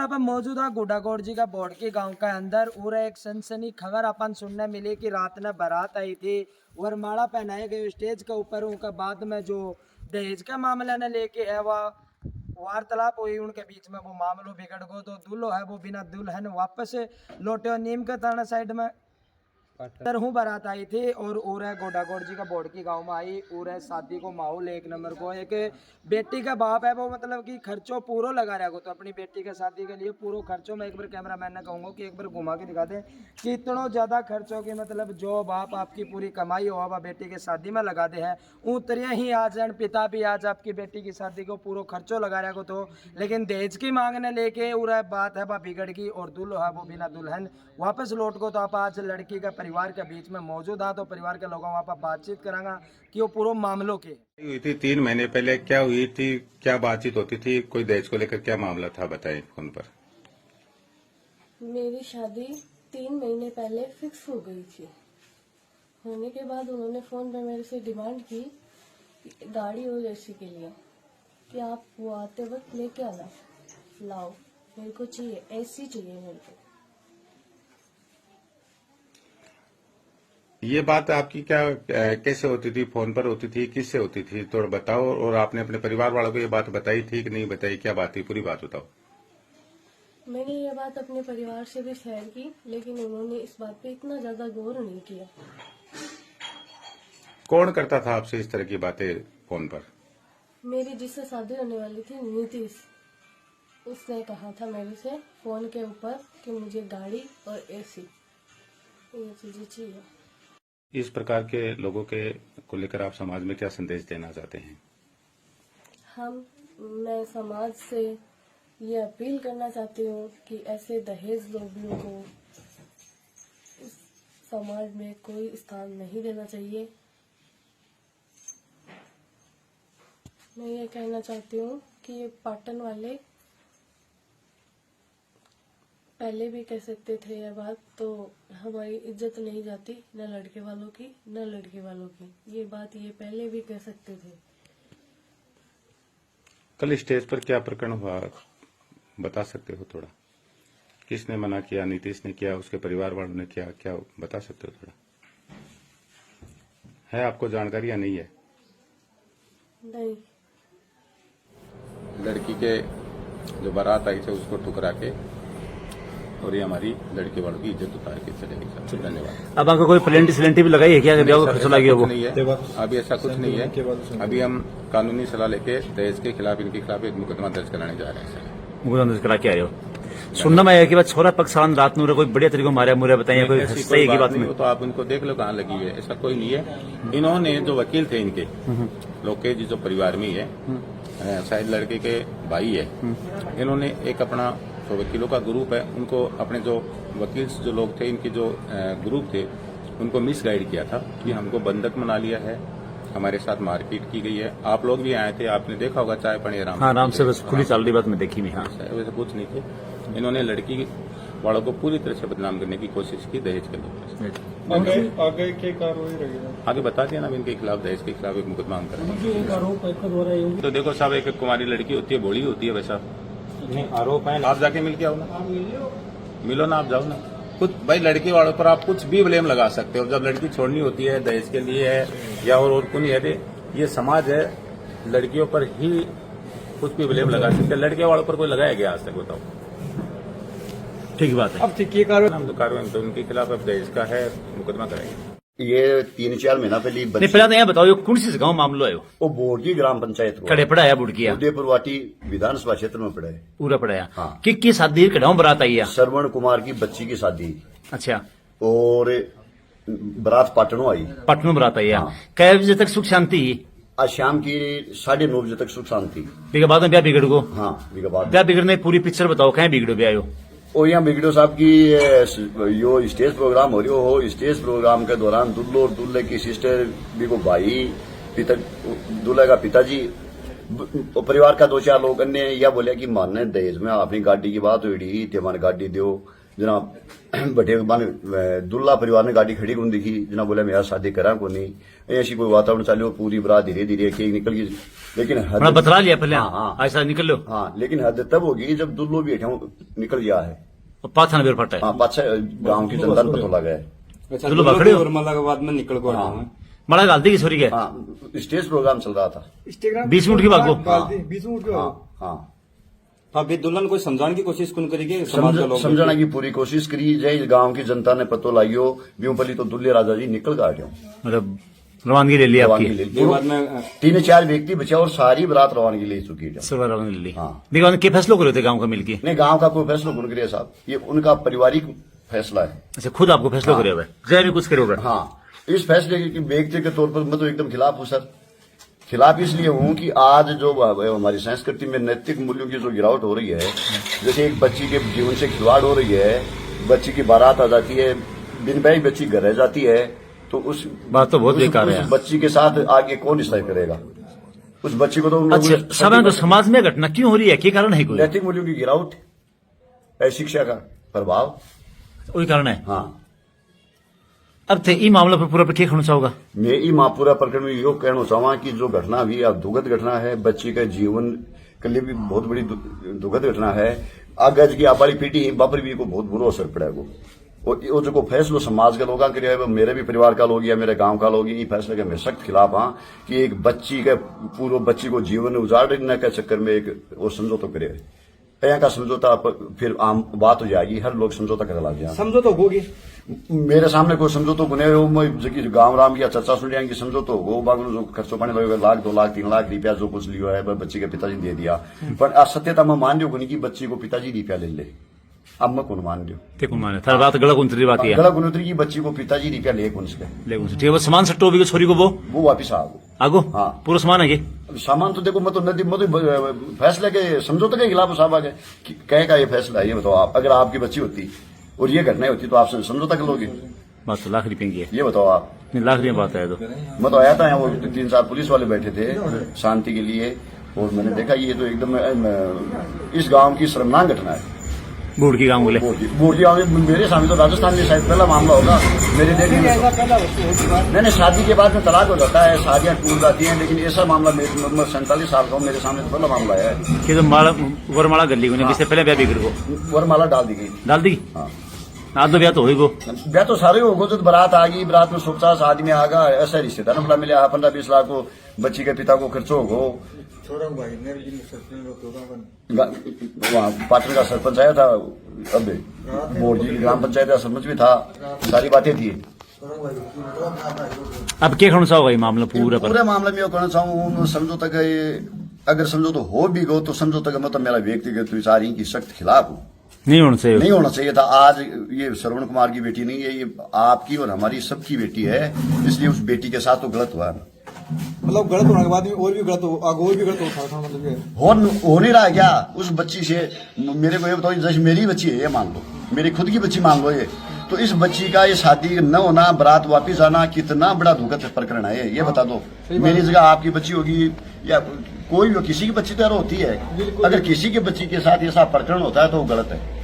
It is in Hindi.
आप मौजूदा गुडागौड़ जी का बोडकी गांव के अंदर और एक सनसनी खबर अपन सुनने मिली कि रात में बारात आई थी और माला पहनाए गए स्टेज के ऊपर। उनका बाद में जो दहेज का मामला ने लेके है वह वार्तालाप हुई उनके बीच में, वो मामलों बिगड़ गो तो दूल्हो है वो बिना दुल्हन वापस लौटे और नीम के थाना साइड में तरहू बारात आई थी और गोडागौड़ जी का बोडकी गांव में आई। और शादी को माहौल एक नंबर को। एक बेटी का बाप है वो मतलब कि खर्चो पूरा लगा रहा है तो अपनी बेटी के शादी के लिए पूरा खर्चों में एक बार कैमरा मैन ने कहूँगा कि एक बार घुमा के दिखा दे कि इतना ज़्यादा खर्चों की मतलब जो बाप आपकी पूरी कमाई हो वह बेटी के शादी में लगा दे है उतरिया ही आज पिता भी आज आपकी बेटी की शादी को पूरा खर्चो लगा रहा है तो। लेकिन दहेज की मांगने लेके और बात है वह बिगड़ गई और दूल्हा है वो बिना दुल्हन वापस लौट को। तो आप आज लड़की का परिवार के बीच में मौजूद है तो परिवार के लोगों वहाँ पर बातचीत करांगा कि वो पूरे मामलों के हुई थी 3 महीने पहले। क्या हुई थी, क्या बातचीत होती थी, कोई दहेज को लेकर क्या मामला था, बताएं फोन पर। मेरी शादी 3 महीने पहले फिक्स हो गई थी। होने के बाद उन्होंने फोन पर मेरे से डिमांड की गाड़ी और एसी के लिए कि आप वो आते वक्त लेके आना, लाओ मेरे को चाहिए, एसी चाहिए मेरे को। ये बात आपकी क्या कैसे होती थी, फोन पर होती थी, किससे होती थी, थोड़ा बताओ। और आपने अपने परिवार वालों को ये बात बताई थी कि नहीं बताई, क्या बात थी, पूरी बात बताओ। मैंने ये बात अपने परिवार से भी शेयर की लेकिन उन्होंने इस बात पे इतना ज्यादा गौर नहीं किया। कौन करता था आपसे इस तरह की बातें फोन पर? मेरी जिससे शादी होने वाली थी नीतीश, उसने कहा था मेरे से फोन के ऊपर कि मुझे गाड़ी और एसी ये चीजें चाहिए। इस प्रकार के लोगों के को लेकर आप समाज में क्या संदेश देना चाहते हैं? मैं समाज से ये अपील करना चाहती हूँ कि ऐसे दहेज लोभियों को इस समाज में कोई स्थान नहीं देना चाहिए। मैं ये कहना चाहती हूँ कि ये पाटन वाले पहले भी कह सकते थे यह बात, तो हमारी इज्जत नहीं जाती न लड़के वालों की न लड़के वालों की। ये बात ये पहले भी कह सकते थे। कल स्टेज पर क्या प्रकरण हुआ, बता सकते हो थोड़ा? किसने मना किया, नीतीश ने किया, उसके परिवार वालों ने किया, क्या बता सकते हो थोड़ा? है आपको जानकारी या नहीं है? नहीं। लड़की के जो बारात आई थे उसको ठुकरा के और ये हमारी लड़के वालों की इज्जत उतार के चले गए। धन्यवाद। अब आपको कोई प्लेंटी सिलेंटी भी लगाई है क्या? खर्चा लगी वो नहीं है, अभी ऐसा कुछ नहीं है। अभी हम कानूनी सलाह लेके दहेज के खिलाफ, इनके खिलाफ एक मुकदमा दर्ज कराने जा रहे हैं सर। मुकदमा दर्ज करा के आए हो? सुनना में आया कि बात छोरा पक्षान रात में कोई बढ़िया तरीके मारा मुरे बताइए, कोई सही की बात नहीं? तो आप उनको देख लो कहाँ लगी हुई है, ऐसा कोई नहीं है। इन्होंने जो वकील थे इनके लोग के जो परिवार में ही है, शायद लड़के के भाई है, इन्होंने एक अपना तो वकीलों का ग्रुप है, उनको अपने जो वकील जो लोग थे इनके जो ग्रुप थे उनको मिसगाइड किया था कि हमको बंधक बना लिया है, हमारे साथ मारपीट की गई है। आप लोग भी आए थे, आपने देखा होगा चाय पानी आराम से बस खुली चल रही बात में देखी भी। हाँ, वैसे कुछ नहीं थे। इन्होंने लड़की वालों को पूरी तरह से बदनाम करने की कोशिश की दहेज के लिए। आगे क्या कार्रवाई रहेगी? आगे बता दिया ना, इनके खिलाफ दहेज के खिलाफ एक मुकदमा हम करेंगे। तो देखो साहब, एक कुमारी लड़की होती है, बोली होती है, वैसा आरोप है। आप जाके मिल के आओ ना, मिलो ना, आप जाओ ना। कुछ भाई लड़की वालों पर आप कुछ भी ब्लेम लगा सकते हो। जब लड़की छोड़नी होती है दहेज के लिए है या और को नहीं है, ये समाज है, लड़कियों पर ही कुछ भी ब्लेम लगा सकते हैं। लड़के वालों पर कोई लगाया गया आज तक, बताओ? ठीक बात है। अब ठीक है कार्रवाई तो उनके खिलाफ अब दहेज का है, मुकदमा करेंगे। ये 3-4 महीना पहले नहीं, पहले तो यहाँ बताओ कौन सी गाँव मामलो है? वो बोर्डकी ग्राम पंचायत कड़े पड़ाया बुड़किया उदयपुर वाटी विधानसभा क्षेत्र में पड़ा है। पूरा पड़ाया। हाँ। कि शादी कड़ाऊ बारात आई है? श्रवण कुमार की बच्ची की शादी। अच्छा। और बारात पाटनों आई। पटनों बारात आई है। हाँ। कै बजे तक सुख शांति? आज शाम की 9:30 बजे तक सुख शांति। बीघा बाद में ब्याह बिगड़ गो? हाँ, बीघा बाद ब्याह बिगड़ने पूरी पिक्चर बताओ, कहीं बिगड़ो ब्याह? और यहाँ बिगड़ो साहब की यो स्टेज प्रोग्राम हो रही हो। स्टेज प्रोग्राम के दौरान दुल्लो और दुल्हे की सिस्टर भी को भाई, दूल्हे का पिताजी, परिवार का 2-4 लोग अन्य यह बोले कि माने दहेज में अपनी गाड़ी की बात हुई थी, हमारी गाड़ी दो, जनाब बटे दुल्ला परिवार ने गाड़ी खड़ी कौन दिखी जनाब बोला मैं शादी करा को नहीं ऐसी कोई वातावरण चालू पूरी बरात धीरे धीरे केक निकल गई लेकिन थोड़ा बतला लिया पहले हाँ। ऐसा निकल लो हाँ लेकिन हद तब होगी जब दुल्लो भी हेठों निकल गया है पाछा बेर फटा है हाँ पाछा गाँव की जनता ने पता लगा है दुल्लो पकड़े हो के बाद में निकल को हाँ बड़ा गालती की छोरी के हाँ स्टेज प्रोग्राम चल रहा था 20 मिनट की भागो हाँ हाँ अभी दुल्हन को समझाने की कोशिश कौन करेगी समाज के लोग समझाने की पूरी कोशिश करी जय गांव की जनता ने पतो लाइयो ब्यूपली तो दुल्ले राजा जी निकल गाड़ियों मतलब रवानगी ले ली आपकी के बाद में 3-4 व्यक्ति बचे और सारी बारात रवानगी ले चुकी है सब रवानगी ले ली हाँ। देखो के फैसलो करे थे गांव का मिलके नहीं गांव का कोई फैसला कौन करे साहब ये उनका पारिवारिक फैसला है अच्छा खुद आपको फैसला करे हुए जय भी कुछ करे होगा हाँ इस फैसले के व्यक्तिगत तौर पर मैं तो एकदम खिलाफ हूँ सर खिलाफ इसलिए हूँ कि आज जो हमारी संस्कृति में नैतिक मूल्यों की जो गिरावट हो रही है जैसे एक बच्ची के जीवन से खिलवाड़ हो रही है बच्ची की बारात आ जाती है बिन भाई बच्ची घर रह जाती है तो उस बात तो बहुत बेकार है उस बच्ची के साथ आगे कौन हिस्सा करेगा उस बच्ची को तो उन लोगों ने- अच्छा सामान्य तो समाज में घटना क्यों हो रही है क्या कारण है कोई नैतिक मूल्यों की गिरावट है शिक्षा का प्रभाव वही कारण है हाँ अब थे ई मामला पर पूरा पे क्या कहना चाहोगा मैं ई मापूरा प्रकरण में यो कहना चाहवा कि जो घटना हुई अब दुखद घटना है बच्ची का जीवन के लिए भी बहुत बड़ी दुखद घटना है आगे की आप वाली पीढ़ी बापर भी को बहुत बुरा असर पड़ेगा और वो जो फैसलो समाज के लोग करे मेरे भी परिवार का लोग या मेरे गांव का लोग ये फैसले के मैं सख्त खिलाफ हाँ कि एक बच्ची के पूर्व बच्ची को जीवन उजाड़ने के चक्कर में एक वो समझौता करे यहाँ का समझौता फिर आम बात हो जाएगी हर लोग समझौता कर लग जाए समझौता होगी मेरे सामने कोई समझौता गुने हो मैं जो गांव राम की चर्चा सुन की समझौता हो बागलो जो खर्चो पानी लगेगा 1 लाख 2 लाख 3 लाख रुपया जो कुछ लिया है बच्ची के पिताजी ने दे दिया पर सत्यता मैं मान लियो कि बच्ची को पिताजी रुपया ले ले अब मैं कौन मान लियो देखो माने थार बात गलत उनतरी बात है गला गुनोत्री की बच्ची को पिताजी रुपया ले कौन से लेकिन ठीक है वो सामान सट्टो भी छोरी को वो वापिस आ गो आगो हाँ। पूरा सामान है ये सामान तो देखो मैं तो नदी मैं तो फैसले के समझौते के खिलाफ साहब आ गए कहे का ये फैसला है ये बताओ आप अगर आपकी बच्ची होती और ये घटना होती तो आप समझौता कर लोगे बात तो लाख रुपये की है ये बताओ आप नहीं, लाख रुपये बात है तो मैं तो आया था यहाँ वो 3-4 पुलिस वाले बैठे थे शांति के लिए और मैंने देखा ये तो एकदम इस गांव की शर्मनाक घटना है बूढ़ की गाँव बोले बोर्डी गांव में मेरे सामने तो राजस्थान में शायद पहला मामला होगा मेरे देखने में नहीं शादी के बाद में तलाक हो जाता है शादियां टूट जाती हैं लेकिन ऐसा मामला मैं 47 साल का हूँ मेरे सामने तो पहला मामला है कि तो माला वरमाला गली को जिससे पहले ब्याह बिगड़ को वरमाला डाल दी गई डाल दी हाँ आज तो ब्याह तो हो ही गो ब्याह तो सारे हो गए तो बारात आ गई बारात में 50 आदमी आ गया ऐसा रिश्तेदार मिला मिले 15-20 लाख को बच्ची के पिता को खर्चो हो वहाँ पाटन का सरपंच आया था अब बोर्ड जी की ग्राम पंचायत का सरपंच भी था सारी बातें थी अब क्या कहना चाहोगा ये मामला पूरा पर पूरे मामले में कहना चाहूँ समझौता का अगर समझौता हो भी गो तो समझौता का मतलब मेरा व्यक्तिगत विचार ही की सख्त खिलाफ हूँ नहीं होना चाहिए नहीं होना चाहिए था आज ये श्रवण कुमार की बेटी नहीं है ये आपकी और हमारी सबकी बेटी है इसलिए उस बेटी के साथ तो गलत हुआ मतलब गलत होने के बाद और भी गलत और भी गलत होता था मतलब ये हो नहीं रहा क्या उस बच्ची से मेरे को ये बताओ जैसे मेरी बच्ची है ये मान लो मेरी खुद की बच्ची मान लो ये तो इस बच्ची का ये शादी न होना बारात वापिस आना कितना बड़ा दुखद प्रकरण है ये बता दो मेरी जगह आपकी बच्ची होगी या कोई भी किसी की बच्ची तो यार होती है अगर किसी की बच्ची के साथ ऐसा प्रकरण होता है तो वो गलत है